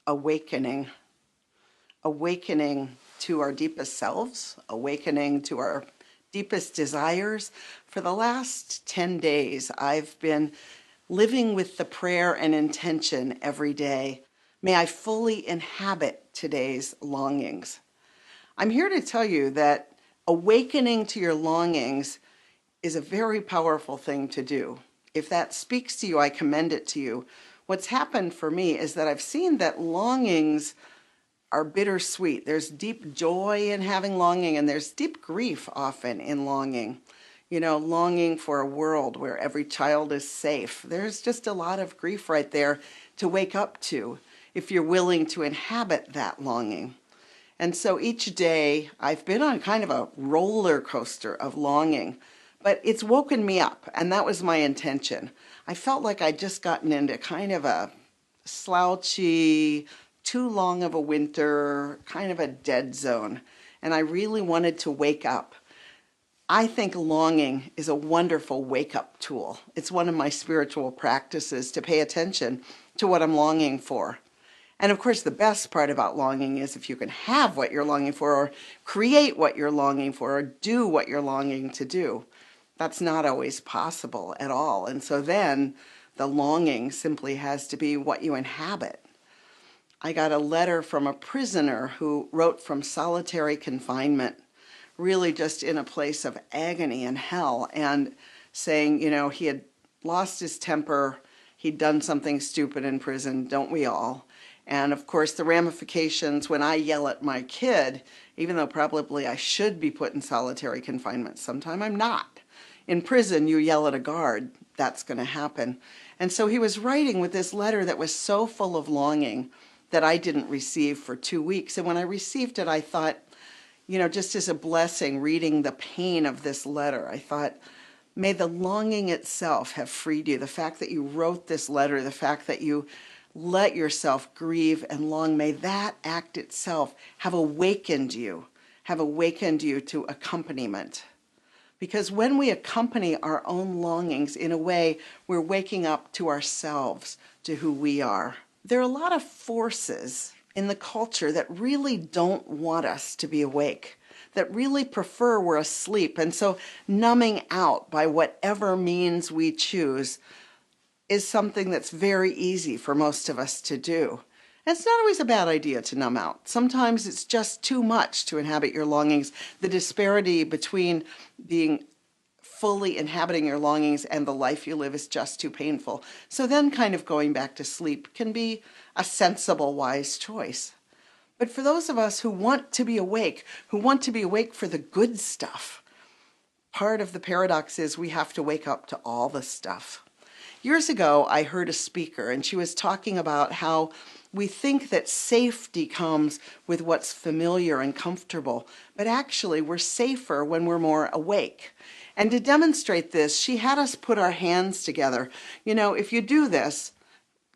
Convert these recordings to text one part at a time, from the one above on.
awakening. Awakening to our deepest selves, awakening to our deepest desires. For the last 10 days, I've been living with the prayer and intention every day. May I fully inhabit today's longings. I'm here to tell you that awakening to your longings is a very powerful thing to do. If that speaks to you, I commend it to you. What's happened for me is that I've seen that longings are bittersweet. There's deep joy in having longing, and there's deep grief often in longing. You know, longing for a world where every child is safe. There's just a lot of grief right there to wake up to if you're willing to inhabit that longing. And so each day I've been on kind of a roller coaster of longing, but it's woken me up, and that was my intention. I felt like I'd just gotten into kind of a slouchy, too long of a winter, kind of a dead zone, and I really wanted to wake up. I think longing is a wonderful wake-up tool. It's one of my spiritual practices to pay attention to what I'm longing for. And of course, the best part about longing is if you can have what you're longing for, or create what you're longing for, or do what you're longing to do. That's not always possible at all. And so then the longing simply has to be what you inhabit. I got a letter from a prisoner who wrote from solitary confinement, really just in a place of agony and hell, and saying, you know, he had lost his temper, he'd done something stupid in prison, don't we all? And of course, the ramifications when I yell at my kid, even though probably I should be put in solitary confinement, sometime I'm not. In prison, you yell at a guard, that's going to happen. And so he was writing with this letter that was so full of longing that I didn't receive for 2 weeks. And when I received it, I thought, you know, just as a blessing, reading the pain of this letter, I thought, may the longing itself have freed you. The fact that you wrote this letter, the fact that you let yourself grieve and long, may that act itself have awakened you to accompaniment. Because when we accompany our own longings in a way, we're waking up to ourselves, to who we are. There are a lot of forces in the culture that really don't want us to be awake, that really prefer we're asleep. And so numbing out by whatever means we choose is something that's very easy for most of us to do. And it's not always a bad idea to numb out. Sometimes it's just too much to inhabit your longings. The disparity between being fully inhabiting your longings and the life you live is just too painful. So then kind of going back to sleep can be a sensible, wise choice. But for those of us who want to be awake, for the good stuff, part of the paradox is we have to wake up to all the stuff. Years ago, I heard a speaker, and she was talking about how we think that safety comes with what's familiar and comfortable, but actually we're safer when we're more awake. And to demonstrate this, she had us put our hands together. You know, if you do this,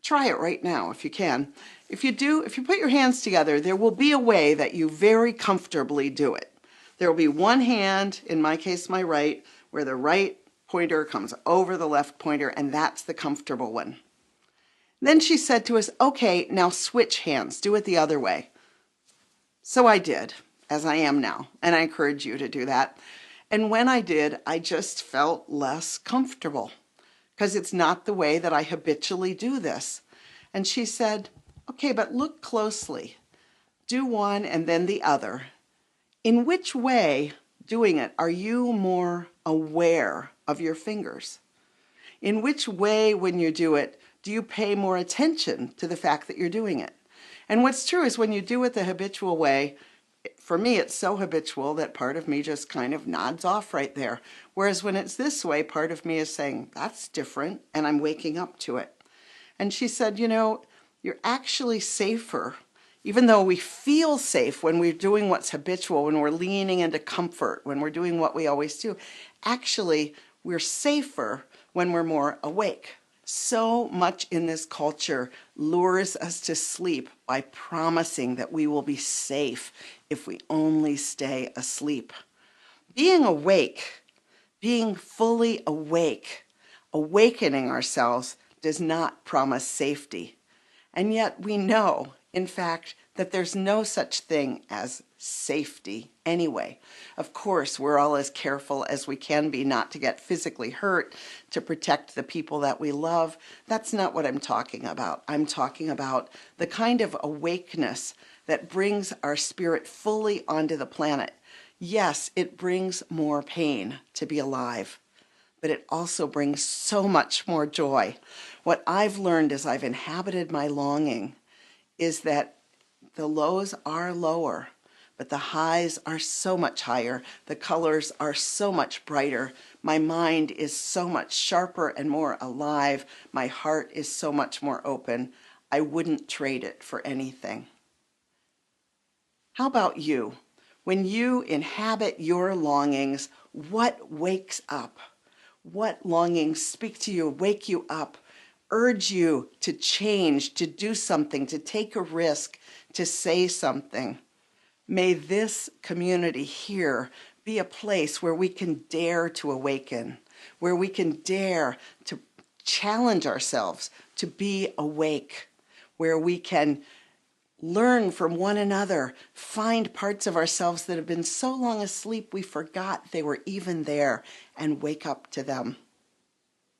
try it right now if you can. If you put your hands together, there will be a way that you very comfortably do it. There will be one hand, in my case my right, where the right pointer comes over the left pointer, and that's the comfortable one. Then she said to us, okay, now switch hands, do it the other way. So I did, as I am now, and I encourage you to do that. And when I did, I just felt less comfortable because it's not the way that I habitually do this. And she said, okay, but look closely. Do one and then the other. In which way, doing it, are you more aware of your fingers? In which way, when you do it, do you pay more attention to the fact that you're doing it? And what's true is when you do it the habitual way, for me, it's so habitual that part of me just kind of nods off right there. Whereas when it's this way, part of me is saying, that's different, and I'm waking up to it. And she said, you know, you're actually safer, even though we feel safe when we're doing what's habitual, when we're leaning into comfort, when we're doing what we always do. Actually, we're safer when we're more awake. So much in this culture lures us to sleep by promising that we will be safe if we only stay asleep. Being awake, being fully awake, awakening ourselves does not promise safety. And yet we know In fact, that there's no such thing as safety anyway. Of course, we're all as careful as we can be not to get physically hurt, to protect the people that we love. That's not what I'm talking about. I'm talking about the kind of awakeness that brings our spirit fully onto the planet. Yes, it brings more pain to be alive, but it also brings so much more joy. What I've learned as I've inhabited my longing is that the lows are lower, but the highs are so much higher. The colors are so much brighter. My mind is so much sharper and more alive. My heart is so much more open. I wouldn't trade it for anything. How about you? When you inhabit your longings, what wakes up? What longings speak to you, wake you up, urge you to change, to do something, to take a risk, to say something? May this community here be a place where we can dare to awaken, where we can dare to challenge ourselves to be awake, where we can learn from one another, find parts of ourselves that have been so long asleep we forgot they were even there, and wake up to them.